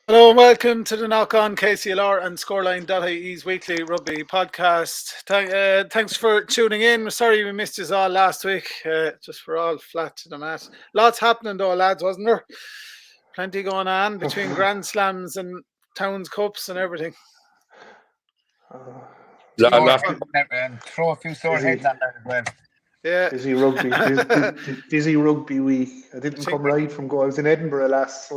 Hello and welcome to the Knock On KCLR and Scoreline.ie's weekly rugby podcast. Thanks for tuning in. We're sorry we missed you all last week. Just we're all flat to the mat. Lots happening though, lads, wasn't there? Plenty going on between Grand Slams and Towns Cups and everything. And throw a few sore heads on there as well. Yeah. Busy rugby week. I didn't come right from go. I was in Edinburgh last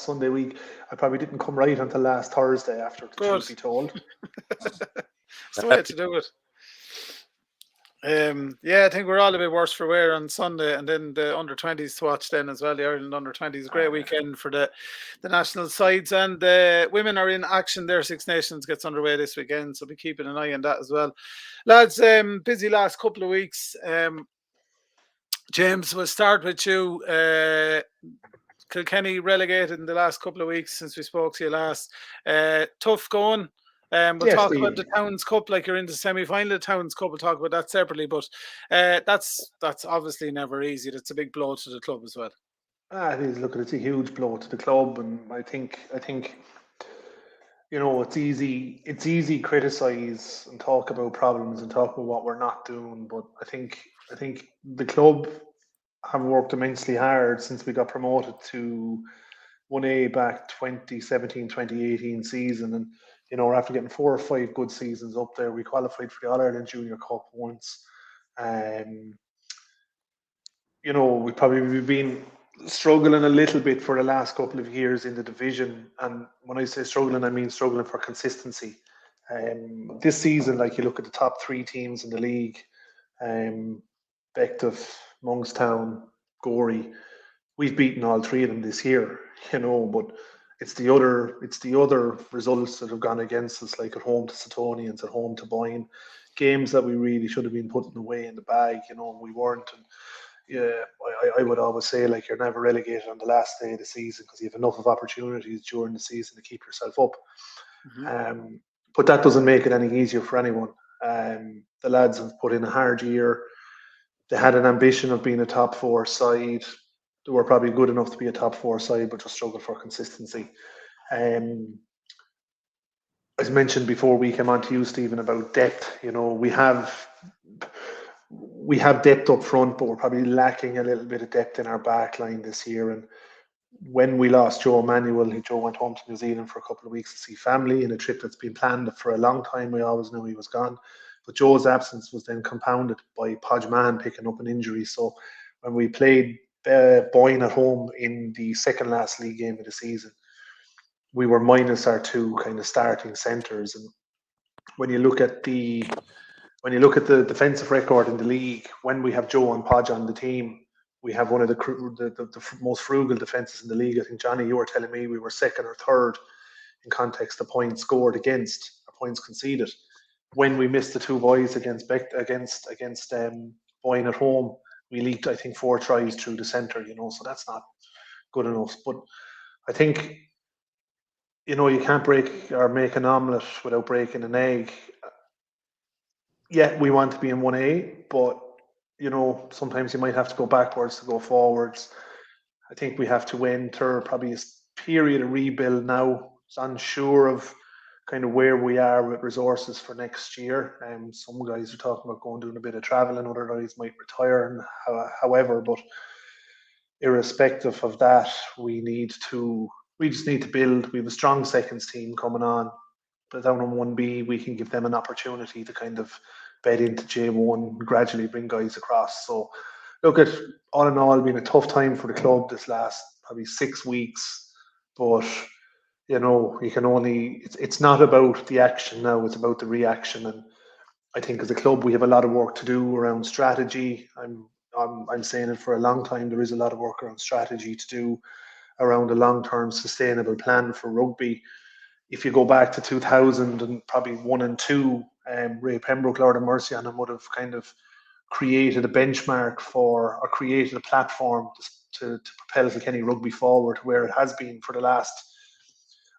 Sunday week. I probably didn't come right until last Thursday after the truth be told. That's the way to do it. I think we're all a bit worse for wear on Sunday, and then the under-20s to watch then as well. The Ireland under-20s, great weekend for the national sides, and the women are in action. Their Six Nations gets underway this weekend, so be keeping an eye on that as well, lads. Busy last couple of weeks. James, we'll start with you. Kilkenny relegated in the last couple of weeks since we spoke to you last. Tough going. We'll talk about the Towns Cup, like you're in the semi-final of the Towns Cup. We'll talk about that separately, but that's obviously never easy. That's a big blow to the club as well. It is. Look, it's a huge blow to the club, and I think it's easy criticize and talk about problems and talk about what we're not doing, but I think the club have worked immensely hard since we got promoted to 1A back 2017-2018 season, and after getting 4 or 5 good seasons up there, we qualified for the All-Ireland Junior Cup once. We've probably been struggling a little bit for the last couple of years in the division, and when I say struggling, I mean struggling for consistency. This season, like you look at the top 3 teams in the league, Bective, Monkstown, Gorey, we've beaten all 3 of them this year, but it's the other results that have gone against us, like at home to Setonians, at home to Byrne, games that we really should have been putting away in the bag, we weren't. And I would always say, like, you're never relegated on the last day of the season because you have enough of opportunities during the season to keep yourself up. Mm-hmm. But that doesn't make it any easier for anyone. The lads have put in a hard year. They had an ambition of being a top 4 side. They were probably good enough to be a top 4 side, but just struggled for consistency. As mentioned before we came on to you, Stephen, about depth, we have depth up front, but we're probably lacking a little bit of depth in our back line this year. And when we lost Joe Emanuel, Joe went home to New Zealand for a couple of weeks to see family in a trip that's been planned for a long time. We always knew he was gone. But Joe's absence was then compounded by Podge Mann picking up an injury. So when we played Byrne at home in the second last league game of the season, we were minus our 2 kind of starting centres. And when you look at the defensive record in the league, when we have Joe and Podge on the team, we have one of the most frugal defences in the league. I think, Johnny, you were telling me we were second or third in context of points scored against or points conceded. When we missed the 2 boys against Byrne at home, we leaked, I think, 4 tries through the centre, so that's not good enough. But I think, you can't break or make an omelette without breaking an egg. Yeah, we want to be in 1A, but, sometimes you might have to go backwards to go forwards. I think we have to enter probably a period of rebuild now. It's unsure of kind of where we are with resources for next year. Some guys are talking about going doing a bit of travelling, other guys might retire, and however, but irrespective of that, we just need to build. We have a strong seconds team coming on, but down on 1B, we can give them an opportunity to kind of bed into J1, gradually bring guys across. So look, at all in all, been a tough time for the club this last probably 6 weeks, but you can only, it's not about the action now, it's about the reaction. And I think as a club, we have a lot of work to do around strategy. I'm saying it for a long time, there is a lot of work around strategy to do around a long-term sustainable plan for rugby. If you go back to 2000 and probably 1 and 2, Ray Pembroke, Lord of Mercy on him, would have kind of created a benchmark or created a platform to propel Kilkenny rugby forward where it has been for the last,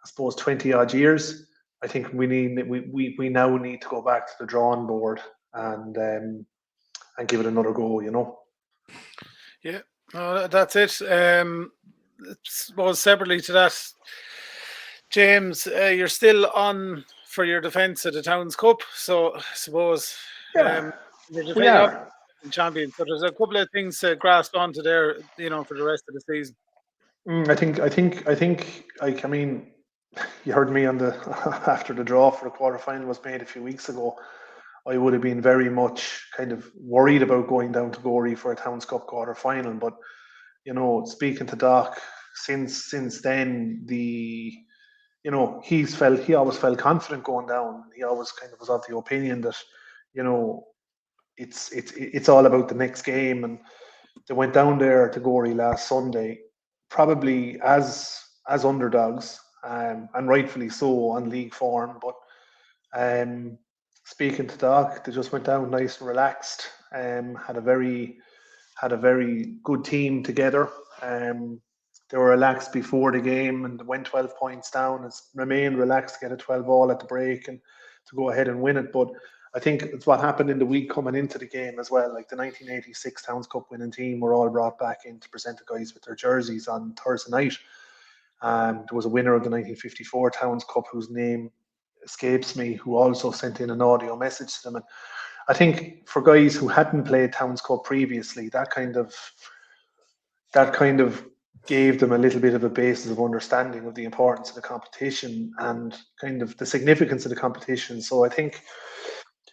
I suppose, 20 odd years. I think we now need to go back to the drawing board and give it another go, Yeah, that's it. I suppose separately to that, James, you're still on for your defence of the Towns Cup, so I suppose Yeah, you're we defending are. champion. So there's a couple of things to grasp onto there, for the rest of the season. I mean, you heard me on the after the draw for the quarterfinal was made a few weeks ago. I would have been very much kind of worried about going down to Gorey for a Towns Cup quarterfinal. But speaking to Doc, since then he always felt confident going down. He always kind of was of the opinion that you know it's all about the next game, and they went down there to Gorey last Sunday, probably as underdogs, and rightfully so on league form. But speaking to Doc, they just went down nice and relaxed. Had a very good team together. They were relaxed before the game and went 12 points down and remained relaxed to get a 12-all at the break and to go ahead and win it. But I think it's what happened in the week coming into the game as well. Like the 1986 Towns Cup winning team were all brought back in to present the guys with their jerseys on Thursday night. There was a winner of the 1954 Towns Cup whose name escapes me, who also sent in an audio message to them. And I think for guys who hadn't played Towns Cup previously, that kind of gave them a little bit of a basis of understanding of the importance of the competition and kind of the significance of the competition. So I think,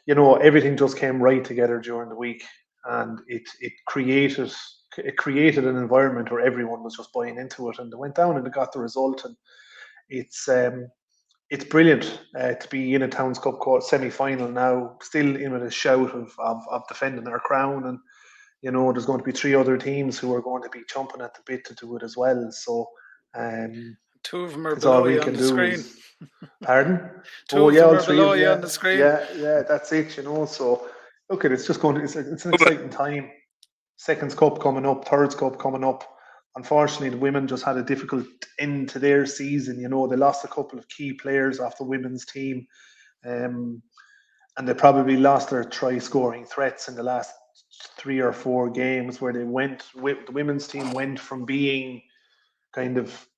everything just came right together during the week, and it created an environment where everyone was just buying into it, and they went down and they got the result. And it's brilliant to be in a Towns Cup semi-final now, still in with a shout of defending our crown. And there's going to be 3 other teams who are going to be chomping at the bit to do it as well. So 2 of them are it's all below we you on can the do. screen. Pardon? 2 of Yeah, them all are 3 below of you them. on the screen. Yeah, that's it. So look, it's just going. It's an exciting time. Seconds Cup coming up, Thirds Cup coming up. Unfortunately, the women just had a difficult end to their season. They lost a couple of key players off the women's team, and they probably lost their try-scoring threats in the last 3 or 4 games, where the women's team went from being kind of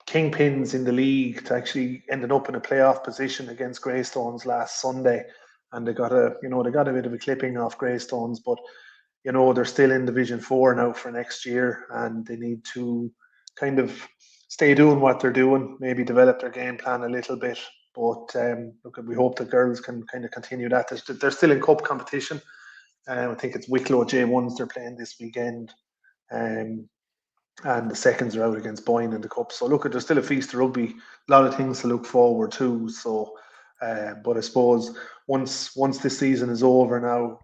kingpins in the league to actually ending up in a playoff position against Greystones last Sunday, and they got a bit of a clipping off Greystones, but they're still in Division 4 now for next year, and they need to kind of stay doing what they're doing, maybe develop their game plan a little bit. But look, we hope the girls can kind of continue that. They're still in cup competition. I think it's Wicklow J1s they're playing this weekend. And the seconds are out against Byrne in the cup. So look, there's still a feast of rugby, a lot of things to look forward to. So, but I suppose once this season is over now,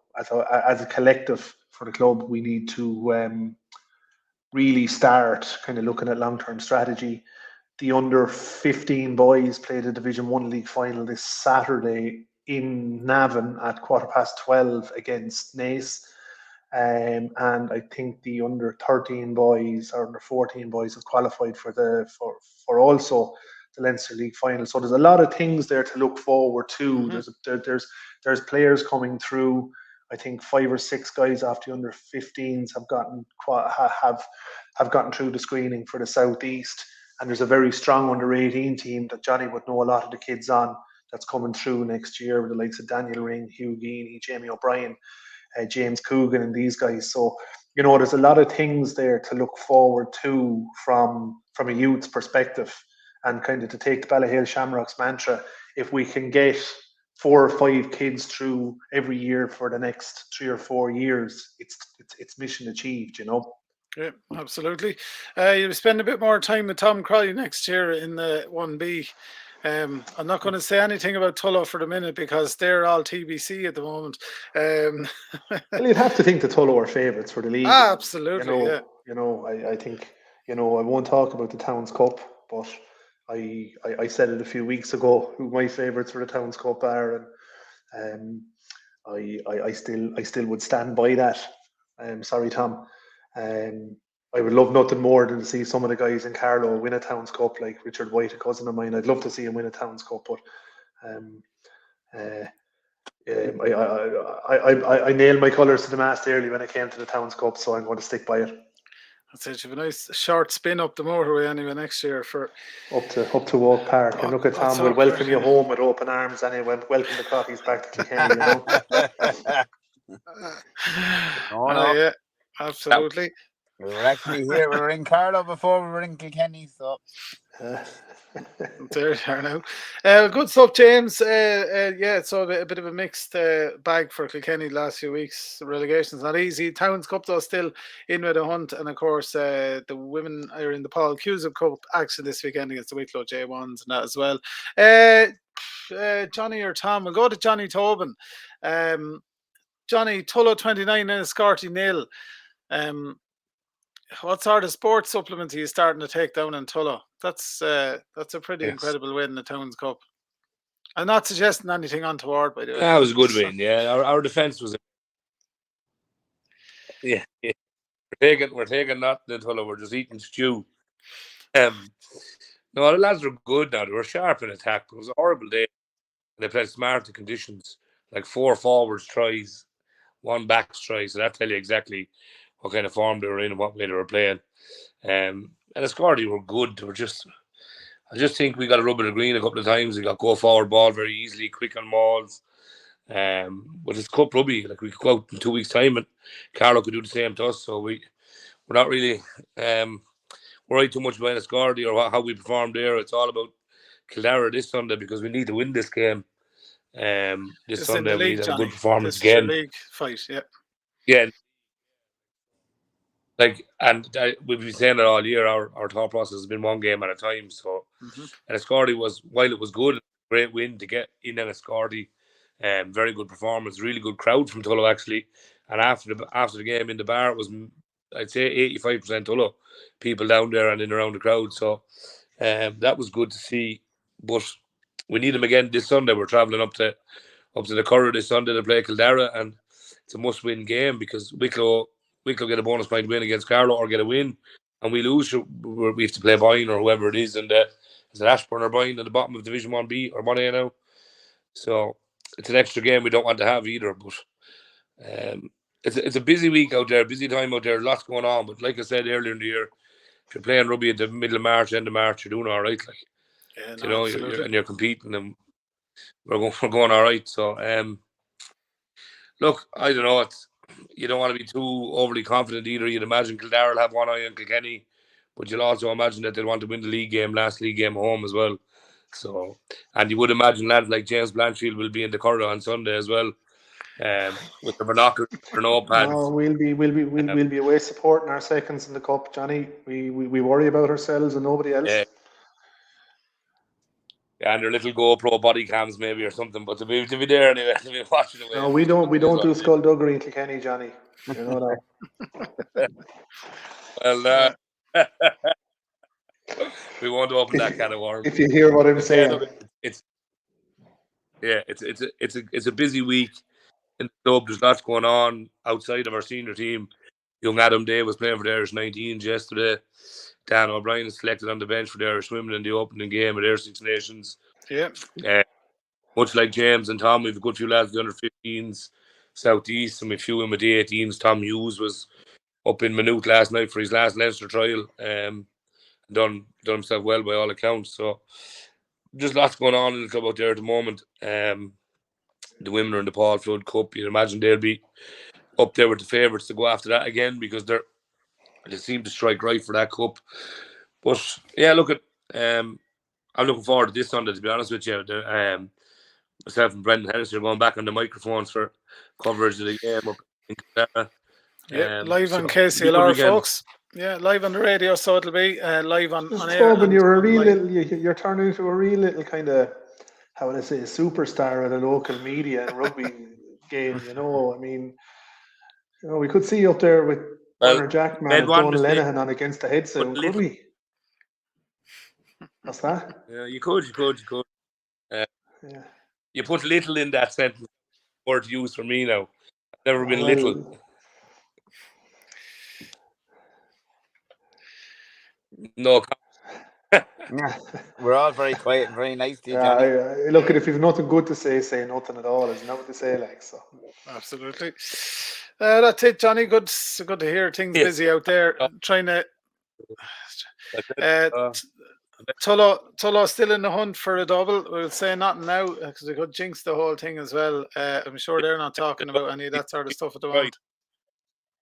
as a collective for the club, we need to really start kind of looking at long-term strategy. The under 15 boys played a Division 1 league final this Saturday in Navan at 12:15 against Naas. And I think the under 13 boys or under 14 boys have qualified for also the Leinster League final. So there's a lot of things there to look forward to. Mm-hmm. There's players coming through. I think 5 or 6 guys off the under 15s have gotten through the screening for the Southeast, and there's a very strong under 18 team that Johnny would know a lot of the kids on that's coming through next year with the likes of Daniel Ring, Hugh Geaney, Jamie O'Brien, James Coogan and these guys. So there's a lot of things there to look forward to from a youth's perspective, and kind of to take the Ballyhale Shamrocks mantra, if we can get 4 or 5 kids through every year for the next 3 or 4 years, it's mission achieved. Yeah, absolutely. You'll spend a bit more time with Tom Crotty next year in the 1B. I'm not going to say anything about Tullow for the minute because they're all TBC at the moment. Well, you'd have to think the Tullow are favourites for the league. Absolutely, yeah. I think, I won't talk about the Towns Cup, but I said it a few weeks ago who my favourites for the Towns Cup are, and I still would stand by that. Sorry, Tom. I would love nothing more than to see some of the guys in Carlow win a Towns Cup, like Richard White, a cousin of mine. I'd love to see him win a Towns Cup, but I nailed my colours to the mast early when it came to the Towns Cup, so I'm going to stick by it. I'd say you have a nice short spin up the motorway anyway next year for up to Oak Park. And look at Tom, we'll welcome you home with open arms anyway. Welcome the Crotties back to Kilkenny, you know. No. Yeah, absolutely. We were actually here. We were in Carlow before we were in Kilkenny, so. There you are now. Good stuff, James. So a bit of a mixed bag for Kilkenny the last few weeks. Relegation's not easy. Towns Cup though still in with a hunt, and of course the women are in the Paul Cusack Cup action this weekend against the Wicklow J1s and that as well. Johnny or Tom, we'll go to Johnny Tobin. Johnny, Tullow 29 and Scoreline 0. What sort of sports supplements are you starting to take down in Tullow? That's a pretty incredible win in the Towns Cup. I'm not suggesting anything untoward, by the way. That was a good win, yeah. Our defence was... Yeah. We're taking nothing in Tullow. We're just eating stew. No, the lads were good now. They were sharp in attack. It was a horrible day. They played smart in conditions. Like 4 forwards tries, 1 backs try. So that tell you exactly what kind of form they were in and what way they were playing. And the Scoreline were good. They were just... I just think we got a rub of the green a couple of times. We got go forward ball very easily, quick on mauls. But it's cup rugby. Like we could go out in 2 weeks' time and Carlow could do the same to us. So we're not really worried too much about the Scoreline or how we performed there. It's all about Cill Dara this Sunday because we need to win this game. This Sunday we need a good performance again. This league fight, yeah. Yeah. Like, and we've been saying it all year, our thought process has been one game at a time. So, and the Scoreline was, while it was good, great win to get in on a Scoreline, very good performance, really good crowd from Tullow actually. And after the game in the bar, it was, I'd say 85% Tullow people down there and in around the crowd. So, that was good to see. But we need them again this Sunday. We're travelling up to the Curragh this Sunday to play Cill Dara, and it's a must-win game because Wicklow get a bonus point win against Carlow or get a win, and we lose. We have to play Byrne or whoever it is, and is it Ashburn or Byrne at the bottom of Division 1B or 1A now? So it's an extra game we don't want to have either. But it's a busy week out there, busy time out there, lots going on. But like I said earlier in the year, if you're playing rugby at the middle of March, end of March, you're doing all right. Like, you're competing, and we're going all right. So look, I don't know. You don't want to be too overly confident either. You'd imagine Cill Dara will have one eye on Kilkenny, but you'll also imagine that they'll want to win the league game, last league game home as well. So, and you would imagine lads like James Blanchfield will be in the Curragh on Sunday as well, with the binoculars or no pads. No, we'll be away supporting our seconds in the cup, Johnny. We worry about ourselves and nobody else. Yeah, and their little GoPro body cams maybe or something, but to be there anyway, to be watching away. No, we don't do skullduggery in Kilkenny, Johnny. You know that. Well, we won't open that can of worms. If you hear what I'm saying, it's a busy week in the club. There's lots going on outside of our senior team. Young Adam Day was playing for the Irish 19s yesterday. Dan O'Brien is selected on the bench for the Irish women in the opening game at Air Six Nations. Yeah. Much like James and Tom, we've a good few lads in the under-15s, Southeast, and a few in with the 18s. Tom Hughes was up in Maynooth last night for his last Leinster trial. Done himself well by all accounts. So just lots going on in the club out there at the moment. The women are in the Paul Flood Cup. You'd imagine they'll be up there with the favourites to go after that again because they seem to strike right for that cup. But yeah, look at I'm looking forward to this Sunday, to be honest with you. Myself and Brendan Hennessy are going back on the microphones for coverage of the game up in Canada. Live on KCLR, folks. Yeah, live on the radio, so it'll be live on air. Tobin, you're turning into a real little kind of, how would I say, a superstar at a local media and rugby game. You know, I mean, we could see you up there with Conor Jackman and Donald Lenihan on against the head soon, could we? What's that? Yeah, you could. You put little in that sentence. Word to use for me now. I've never been little. No. We're all very quiet and very nice to you, Johnny. Look, if you've nothing good to say nothing at all. There's nothing to say, like, so. Absolutely. That's it, Johnny. Good to hear things Yes. busy out there. Trying to. Uh, Tullow still in the hunt for a double. We'll say nothing now because we could jinx the whole thing as well. I'm sure they're not talking about any of that sort of stuff at the moment.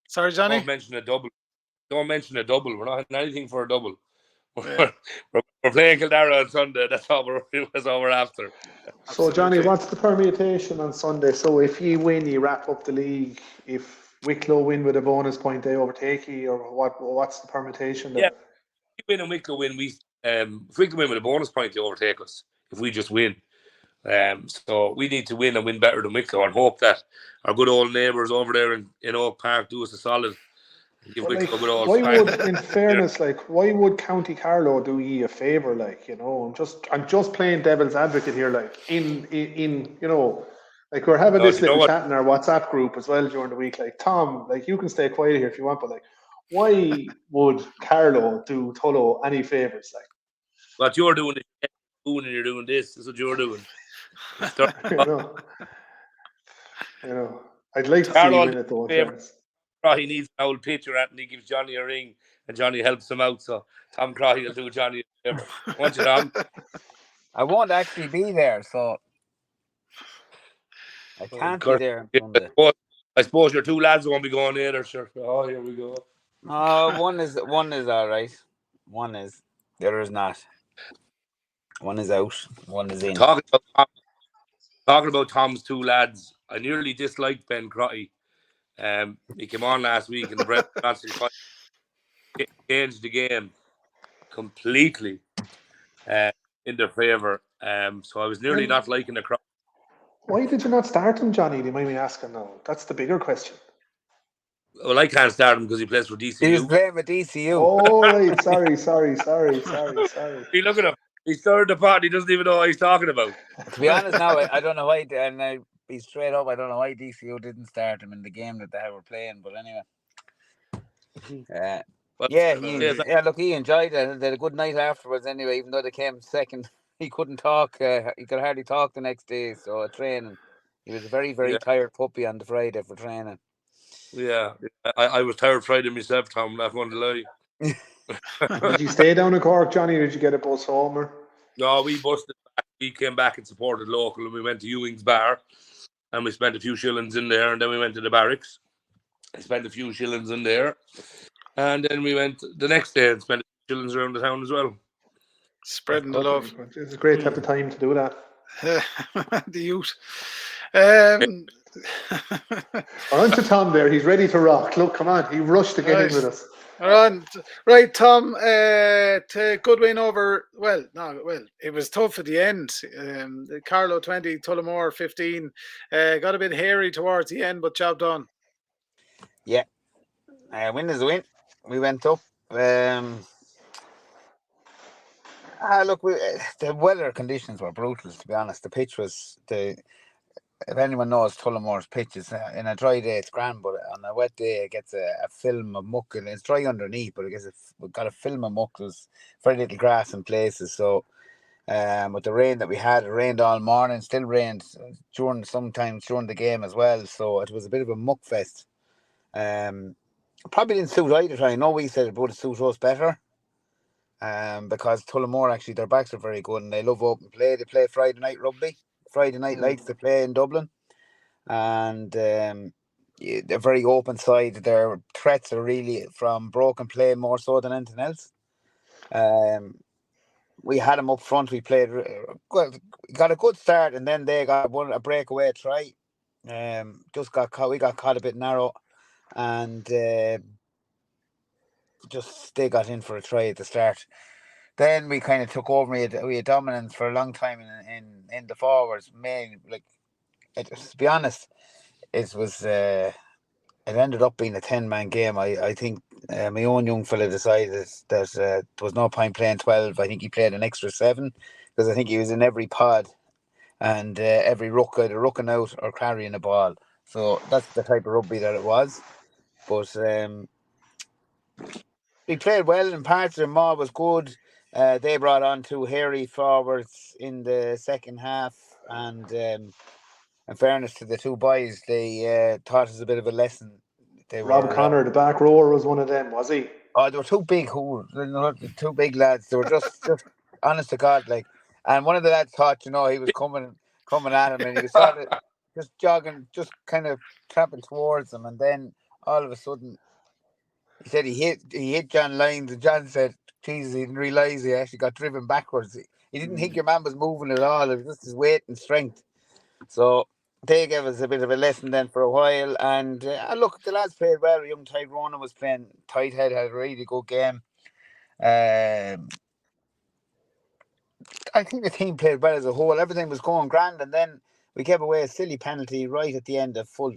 Sorry, Johnny. Don't mention a double. Don't mention a double. We're not having anything for a double. Yeah. We're playing Cill Dara on Sunday. That's all we're after. So, Johnny, what's the permutation on Sunday? So, if you win, you wrap up the league. If Wicklow win with a bonus point, they overtake you, or what's the permutation there? Yeah, if we win and Wicklow win, if Wicklow win with a bonus point, they overtake us. If we just win, so we need to win and win better than Wicklow, and hope that our good old neighbours over there in Oak Park do us a solid. In fairness, why would County Carlow do ye a favour? I'm just playing devil's advocate here. We're having this little chat in our WhatsApp group as well during the week. Tom, you can stay quiet here if you want, but why would Carlow do Tullow any favours? What you're doing is and you're doing this. This is what you're doing. I'd like to see you win it though. He needs an old picture, and he gives Johnny a ring, and Johnny helps him out. So Tom Crotty will do Johnny a favor. Want you, Tom? I won't actually be there, so I can't be there. I suppose your two lads won't be going either, sure. Oh, here we go. One is all right. One is, the other is not. One is out. One is in. Talking about Tom's two lads, I nearly disliked Ben Crotty. He came on last week in the Brent Johnson fight, changed the game completely in their favour. So I was nearly not liking the crowd. Why did you not start him, Johnny? Do you mind me asking now? That's the bigger question. Well, I can't start him because he plays for DCU. He was playing with DCU. Oh, right. Sorry. See, look at him. He's stirred the pot. He doesn't even know what he's talking about. To be honest now, I don't know why, and I'll be straight up, I don't know why DCU didn't start him in the game that they were playing, but anyway. Look, he enjoyed it. They had a good night afterwards anyway, even though they came second. He couldn't talk. He could hardly talk the next day. So training, he was a very, very tired puppy on the Friday for training. Yeah, I was tired Friday myself, Tom. I'm not going to lie. Did you stay down in Cork, Johnny, or did you get a bus home? Or? No, we busted back. We came back and supported local, and we went to Ewing's Bar, and we spent a few shillings in there, and then we went to the barracks. I spent a few shillings in there, and then we went the next day and spent a few shillings around the town as well. Spreading the love. It's great to have the time to do that. The youth. On to Tom there. He's ready to rock. Look, come on. He rushed to get in with us. Right, Tom. Good win over. It was tough at the end. Carlow 20, Tullamore 15. Got a bit hairy towards the end, but job done. Yeah, win is a win. We went up. Look, the weather conditions were brutal. To be honest, the pitch was If anyone knows Tullamore's pitch, is in a dry day it's grand, but on a wet day it gets a film of muck, and it's dry underneath, but it got a film of muck. There's very little grass in places. So, with the rain that we had, it rained all morning. Still rained sometimes during the game as well. So it was a bit of a muck fest. Probably didn't suit either. I know we said it would suit us better. Because Tullamore actually their backs are very good and they love open play. They play Friday night rugby. Friday night lights to play in Dublin, and they're very open side. Their threats are really from broken play more so than anything else. We had them up front. We played got a good start, and then they got a breakaway try. Just got caught. We got caught a bit narrow, and they got in for a try at the start. Then we kind of took over. We had dominance for a long time in the forwards. To be honest, it was it ended up being a 10-man game. I think my own young fella decided that there was no point playing 12. I think he played an extra 7 because I think he was in every pod and every ruck, either rucking out or carrying a ball. So that's the type of rugby that it was. But we played well in parts. Their maul was good. They brought on 2 hairy forwards in the second half, and in fairness to the 2 boys, they taught us a bit of a lesson They Rob were Connor, the back rower, was one of them, was he? oh, they were too big. Two big lads. They were just honest to God, like. And one of the lads thought, he was coming at him, and he was sort of just jogging, just kind of trapping towards him, and then all of a sudden, he said he hit John Lyons, and John said, "Jesus, he didn't realise he actually got driven backwards. He didn't think your man was moving at all. It was just his weight and strength." So they gave us a bit of a lesson then for a while. And look, the lads played well. Young Tyrone was playing tight head, had a really good game. I think the team played well as a whole. Everything was going grand, and then we gave away a silly penalty right at the end of full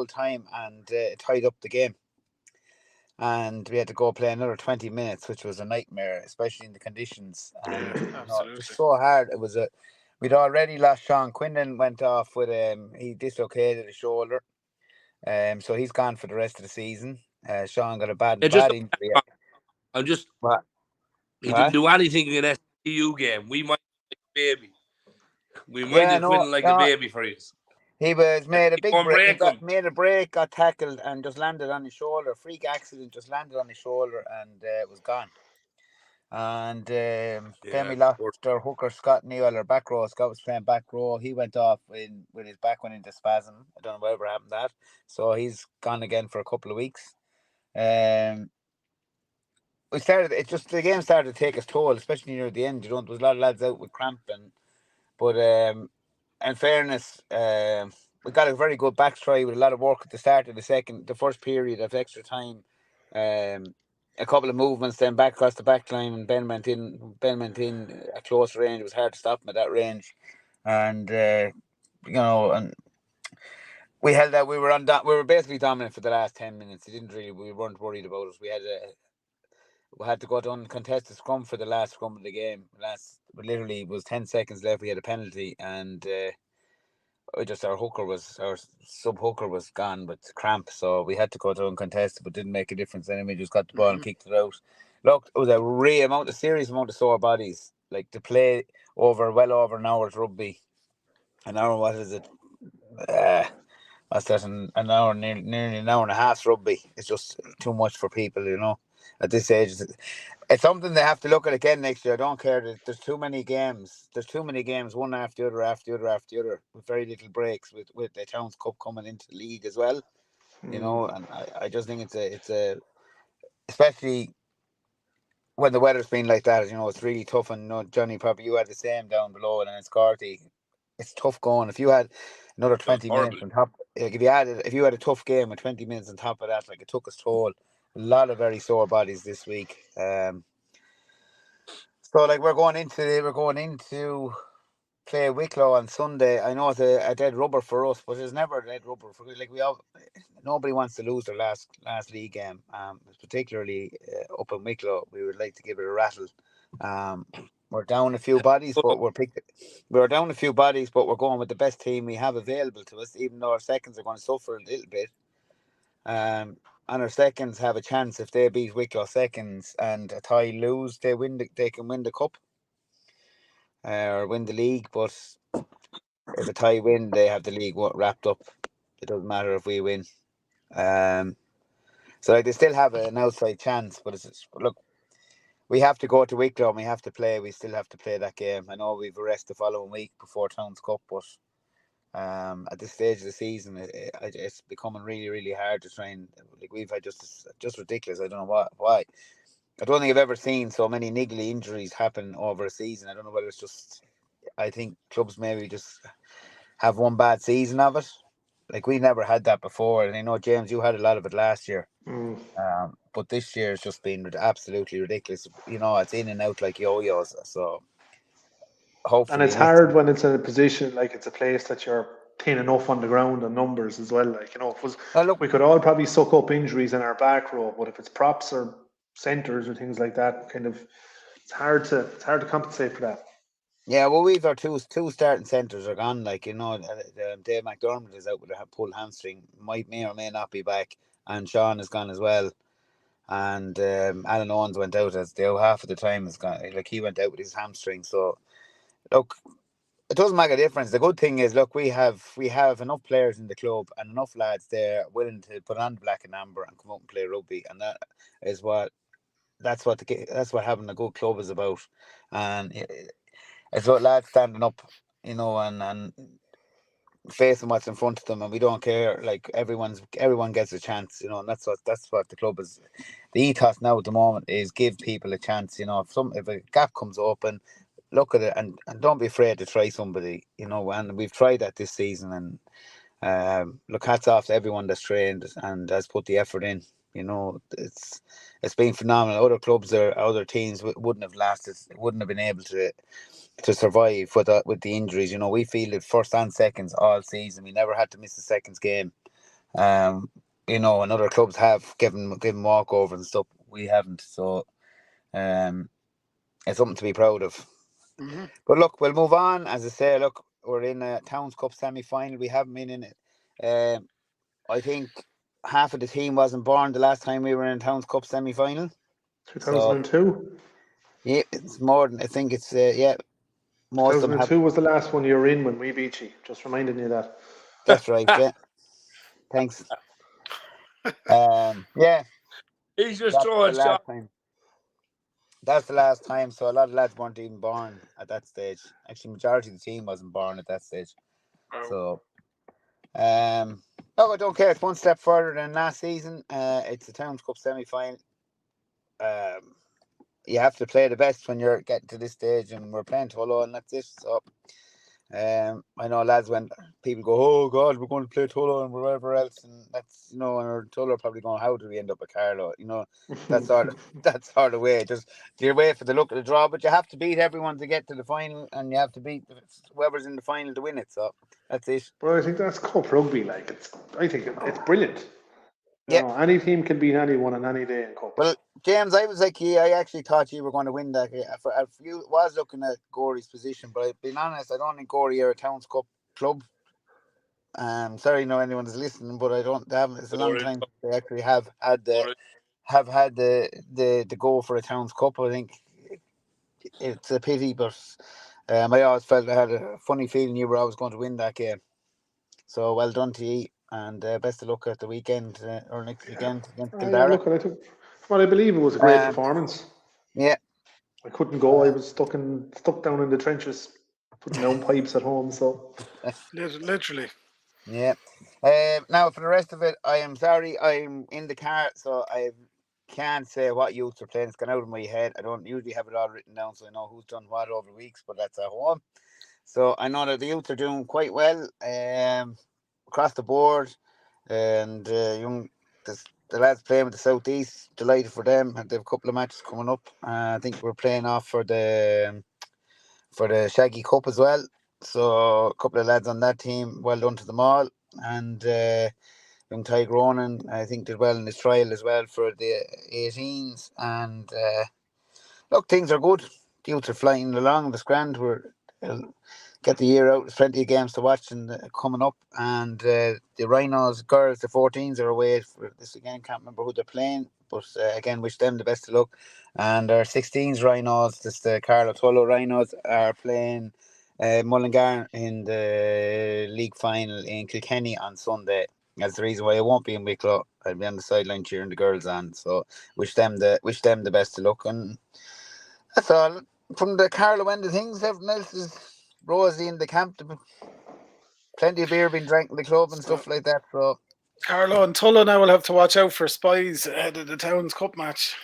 time, and it tied up the game. And we had to go play another 20 minutes, which was a nightmare, especially in the conditions. And it was so hard. We'd already lost Sean Quinlan, went off with he dislocated his shoulder. So he's gone for the rest of the season. Sean got a bad injury. What? He didn't do anything in an STU game. We might like a baby. We minded Quinlan like a baby for you. He was made a big break. Made a break, got tackled, and just landed on his shoulder. Freak accident, just landed on his shoulder, and it was gone. And then we lost our hooker Scott Neal, our back row. Scott was playing back row. He went off with his back went into spasm. I don't know whatever happened to that. So he's gone again for a couple of weeks. The game started to take its toll, especially near the end. There was a lot of lads out with cramp, but in fairness, we got a very good back try with a lot of work at the start of the first period of extra time. A couple of movements, then back across the back line, and Ben went in at close range. It was hard to stop him at that range, and and we held out. We were basically dominant for the last 10 minutes. We weren't worried about it. We had to go to uncontested scrum for the last scrum of the game. Literally, it was 10 seconds left. We had a penalty, and our sub hooker was gone with cramp, so we had to go to uncontested, but didn't make a difference anyway. Just got the ball and kicked it out. Look, it was a serious amount of sore bodies. Like, to play well over an hour's rugby. An hour, what is it? What's that? An hour, nearly an hour and a half rugby. It's just too much for people, at this age. It's something they have to look at again next year. I don't care. There's too many games. There's too many games, one after the other, with very little breaks. With the Towns Cup coming into the league as well, And I just think it's a especially when the weather's been like that. It's really tough. And Johnny, probably you had the same down below, and it's Carty. It's tough going. If you had another 20 minutes on top, like if you had a tough game with 20 minutes on top of that, like, it took its toll. A lot of very sore bodies this week. So, like, we're going into play Wicklow on Sunday. I know it's a dead rubber for us, but it's never a dead rubber for, like, nobody wants to lose their last league game. Particularly up in Wicklow, we would like to give it a rattle. We're down a few bodies, but we're down a few bodies, but we're going with the best team we have available to us, even though our seconds are going to suffer a little bit. And our seconds have a chance if they beat Wicklow seconds, and a tie lose, they can win the cup or win the league. But if a tie win, they have the league wrapped up. It doesn't matter if we win. So, like, they still have an outside chance. But look, we have to go to Wicklow and we have to play. We still have to play that game. I know we've a rest the following week before Towns Cup, but at this stage of the season, it's becoming really, really hard to train. Like, we've had just ridiculous. I don't know why. I don't think I've ever seen so many niggly injuries happen over a season. I don't know whether it's just, I think clubs maybe just have one bad season of it. Like, we never had that before. And I know, James, you had a lot of it last year. But this year has just been absolutely ridiculous. It's in and out like yo-yos. So hopefully, and it's hard when it's in a position, like, it's a place that you're thin enough on the ground and numbers as well. Like, we could all probably suck up injuries in our back row, but if it's props or centres or things like that, it's hard to compensate for that. Yeah, well, we've our two starting centres are gone. Like, Dave McDermott is out with a pulled hamstring. May or may not be back, and Sean is gone as well. And Alan Owens went out half of the time. Is gone. Like, he went out with his hamstring. So, look, it doesn't make a difference. The good thing is, look, we have enough players in the club and enough lads there willing to put on black and amber and come out and play rugby, and that's what having a good club is about, and it's about lads standing up, and facing what's in front of them, and we don't care. Like everyone gets a chance, and that's what the club is. The ethos now at the moment is give people a chance. If a gap comes open, look at it and don't be afraid to try somebody. And we've tried that this season, and look, hats off to everyone that's trained and has put the effort in. It's been phenomenal. Other clubs or other teams wouldn't have lasted, wouldn't have been able to survive with the injuries. We fielded first and seconds all season. We never had to miss a seconds game. And other clubs have given walkovers and stuff. We haven't. So it's something to be proud of. Mm-hmm. But look, we'll move on. As I say, look, we're in a Towns Cup semi-final. We haven't been in it. I think half of the team wasn't born the last time we were in a Towns Cup semi-final. 2002. Yeah, it's more than I think it's most 2002 was the last one you were in when we beat you. Just reminding you that. That's right. Yeah. Thanks. Yeah. He's just throwing shots. That's the last time. So a lot of lads weren't even born at that stage. Actually, majority of the team wasn't born at that stage. So, I don't care. It's one step further than last season. It's the Towns Cup semi-final. You have to play the best when you're getting to this stage, and we're playing Tullow, and that's it. So, I know lads when people go, oh God, we're going to play Tullow and wherever else, and that's and Tullow are probably going, how do we end up at Carlow? That's sort of way. Just you're wait for the look of the draw, but you have to beat everyone to get to the final, and you have to beat whoever's in the final to win it. So that's it. Well, I think that's Cup rugby. I think it's brilliant. Yeah, any team can beat anyone on any day in Cup. Well, James, I was like you. I actually thought you were going to win that. I was looking at Gorey's position, but being honest, I don't think Gorey are a Towns Cup club. Sorry, no anyone's listening, but I don't. It's a long time they actually have had the goal for a Towns Cup. I think it's a pity, but I always felt I had a funny feeling you were always going to win that game. So well done to you. And best of luck at the weekend or next weekend against Cill Dara. Look, I believe it was a great performance. Yeah, I couldn't go. I was stuck down in the trenches, putting down pipes at home. So literally. Yeah. Now for the rest of it, I am sorry. I'm in the car, so I can't say what youths are playing. It's gone out of my head. I don't usually have it all written down, so I know who's done what over weeks. But that's at home. So I know that the youths are doing quite well. Across the board, and the lads playing with the Southeast, delighted for them. And they have a couple of matches coming up. I think we're playing off for the Shaggy Cup as well. So a couple of lads on that team, well done to them all. And young Ty Ronan, I think, did well in his trial as well for the 18s. And look, things are good. The youths are flying along. The grand, we're get the year out. There's plenty of games to watch and coming up. And the Rhinos girls, the 14s, are away for this again. Can't remember who they're playing, but again, wish them the best of luck. And our 16s Rhinos, just the Tullow Rhinos, are playing Mullingar in the league final in Kilkenny on Sunday. That's the reason why I won't be in Wicklow. I'll be on the sideline cheering the girls on. So wish them the best of luck. And that's all. From the Carlow end of things, everything else is rosy in the camp. Plenty of beer being drank in the club and stuff like that. So Carlow and Tullow now will have to watch out for spies ahead of the Towns Cup match.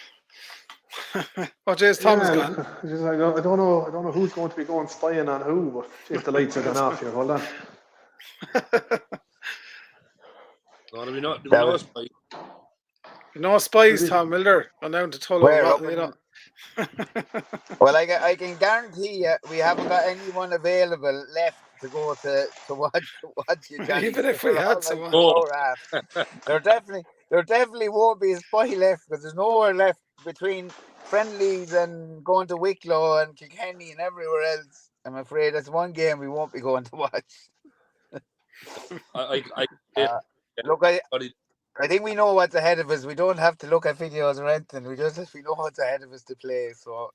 What is Tom's gone? I don't know who's going to be going spying on who, but if the lights are gone off here, hold on. No spies, Tom Milder, on down to Tullow. Well, I can guarantee you we haven't got anyone available left to go to watch you, Johnny. Even if we had someone. There definitely won't be a spy left because there's nowhere left between friendlies and going to Wicklow and Kilkenny and everywhere else. I'm afraid that's one game we won't be going to watch. Look, I think we know what's ahead of us. We don't have to look at videos or anything. We know what's ahead of us to play. So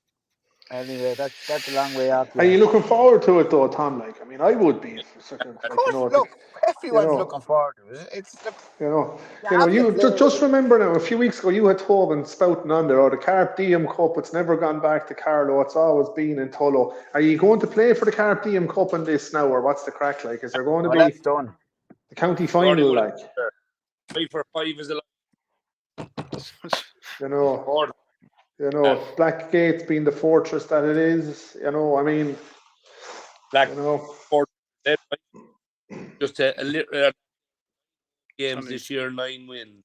Anyway, that's a long way off. Are you looking forward to it though, Tom? Like, I mean, I would be. Of course, look, everyone's looking forward to it. It's look, you just remember now. A few weeks ago, you had Tobin spouting on there. The Carp Diem Cup. It's never gone back to Carlow. It's always been in Tullow. Are you going to play for the Carp Diem Cup in this now, or what's the crack like? Is there going to be that's done. The county final? Like, 5 for 5 is a lot. Blackgate's being the fortress that it is. I mean, just a little games this year, 9 wins.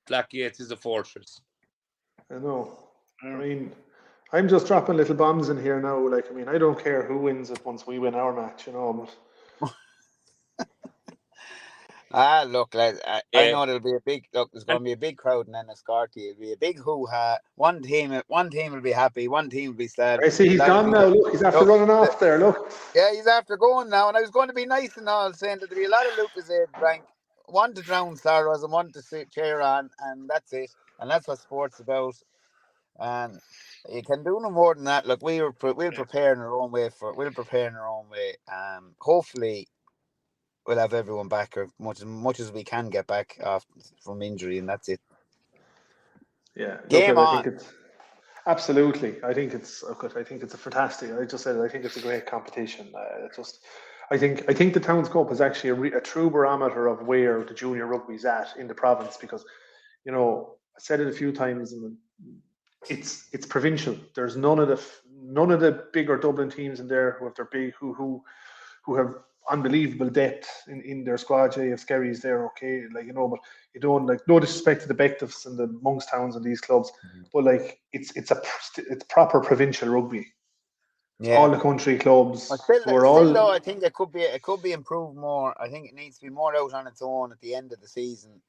Blackgate is a fortress. I know. I mean, I'm just dropping little bombs in here now. Like, I mean, I don't care who wins it once we win our match, But look, lads, I know there'll be a big look. There's going to be a big crowd in Enniscorthy. It'll be a big hoo-ha. One team will be happy. One team will be sad. I see he's gone now. Look, he's after running off there. Look. Yeah, he's after going now. And I was going to be nice and all, saying that there'll be a lot of Lucas rank. One to drown sorrows and one to cheer on, and that's it. And that's what sport's about. And you can do no more than that. Look, we'll prepare in our own way hopefully. We'll have everyone back as much as we can get back from injury, and that's it. Yeah, game on. I think it's absolutely. I think it's a fantastic. I just said I think it's a great competition. I think the Towns Cup is actually a true barometer of where the junior rugby's at in the province, because I said it a few times, and it's provincial. There's none of the bigger Dublin teams in there who have unbelievable depth in their squad. If Skerry's there, okay, but you don't no disrespect to the Bectiffs and the Monkstowns and these clubs, but it's proper provincial rugby. Yeah. All the country clubs. Though, I think it could be improved more. I think it needs to be more out on its own at the end of the season.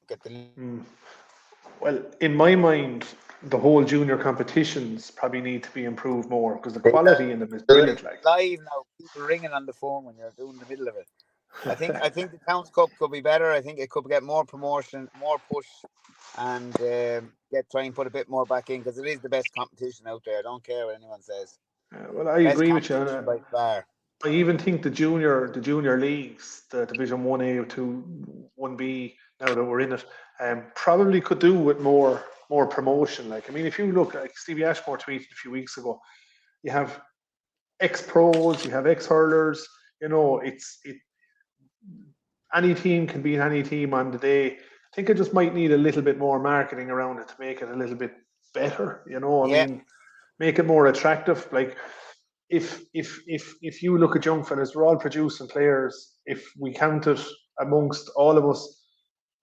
Well, in my mind, the whole junior competitions probably need to be improved more, because the quality in them is brilliant. Like live now, people ringing on the phone when you're doing the middle of it. I think the Towns Cup could be better. I think it could get more promotion, more push, and try and put a bit more back in, because it is the best competition out there. I don't care what anyone says. Well, I agree with you. By far. I even think the junior leagues, the Division 1A, 2, 1B, now that we're in it, probably could do with more promotion. Like, I mean, if you look, like Stevie Ashmore tweeted a few weeks ago, you have ex-pros, you have ex-hurlers. Any team can beat any team on the day. I think it just might need a little bit more marketing around it to make it a little bit better. I mean, make it more attractive. Like, if you look at young fellas, we're all producing players. If we counted amongst all of us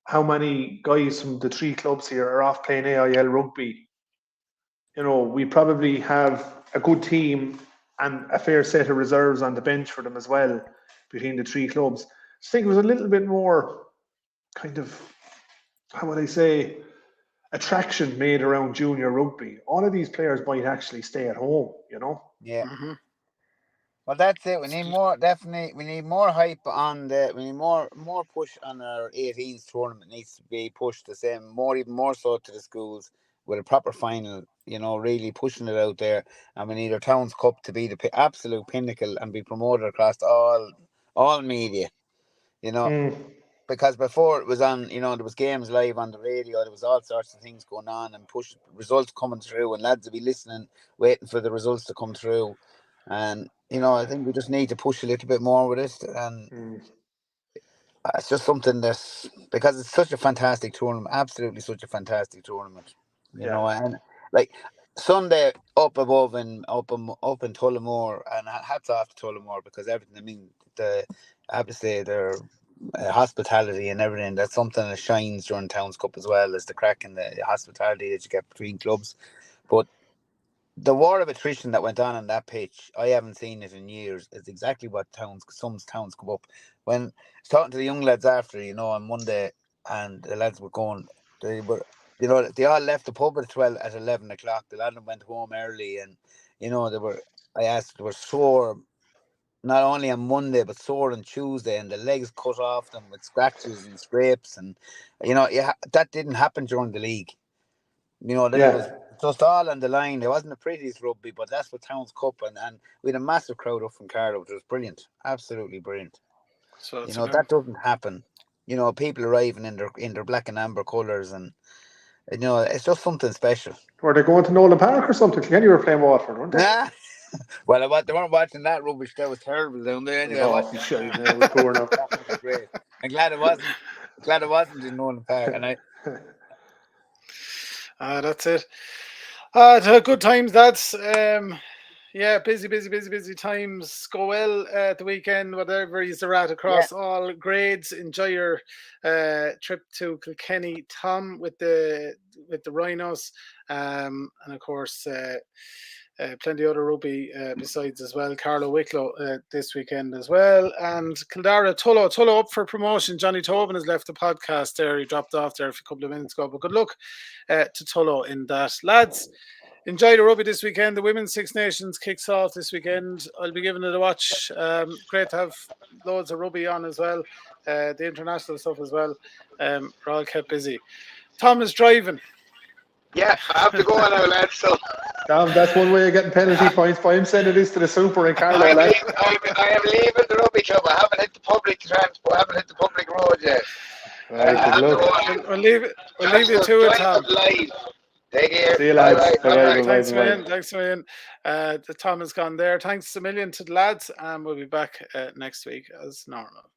how many guys from the 3 clubs here are off playing AIL rugby, we probably have a good team and a fair set of reserves on the bench for them as well between the 3 clubs. I think it was a little bit more kind of, how would I say, attraction made around junior rugby. All of these players might actually stay at home, Yeah. Mm-hmm. Well, that's it. We need more. Definitely, we need more hype on we need more push on our 18s tournament. Needs to be pushed the same, even more so to the schools, with a proper final. Really pushing it out there. And we need our Towns Cup to be the absolute pinnacle and be promoted across all media. Because before it was on, there was games live on the radio. There was all sorts of things going on, and results coming through, and lads would be listening, waiting for the results to come through. And I think we just need to push a little bit more with it, and it's just something because it's such a fantastic tournament, absolutely such a fantastic tournament. And like Sunday up above and up in Tullamore, and hats off to Tullamore, because everything. I mean, I have to say their hospitality and everything. That's something that shines during Towns Cup as well, as the crack and the hospitality that you get between clubs, but. The war of attrition that went on that pitch, I haven't seen it in years. It's exactly what some towns come up. When I was talking to the young lads after, on Monday, and the lads were going, they all left the pub at 11 o'clock. The lads went home early, and they were sore, not only on Monday, but sore on Tuesday, and the legs cut off them with scratches and scrapes, and that didn't happen during the league. It was just all on the line. It wasn't the prettiest rugby, but that's what Towns Cup, and we had a massive crowd up from Carlow, which was brilliant, absolutely brilliant. So That doesn't happen. People arriving in their black and amber colours, and it's just something special. Were they going to Nolan Park or something? Kenny were playing Waterford, weren't they? Nah. Well, they weren't watching that rubbish. That was terrible down there. Anyway, We're poor now. That was great. I'm glad it wasn't. Glad it wasn't in Nolan Park, and that's it. Good times, lads. Busy times. Go well at the weekend, whatever you're at across all grades. Enjoy your trip to Kilkenny, Tom, with the Rhinos, and of course plenty of other rugby besides as well. Carlow Wicklow this weekend as well, and Cill Dara Tullow up for promotion. Johnny Tobin has left the podcast there. He dropped off there a couple of minutes ago, but good luck to Tullow in that, lads. Enjoy the rugby this weekend. The Women's Six Nations kicks off this weekend. I'll be giving it a watch. Great to have loads of rugby on as well. The international stuff as well. We're all kept busy. Tom is driving. Yeah, I have to go on now, lads. So that's one way of getting penalty points. By him sending this to the super in Carlow. I am leaving the rugby club. I haven't hit the public transport. I haven't hit the public road yet. Right, good luck. We'll leave you to it, Tom. Take care. See you, lads. Bye. Thanks a million. The Tom has gone there. Thanks a million to the lads, and we'll be back next week as normal.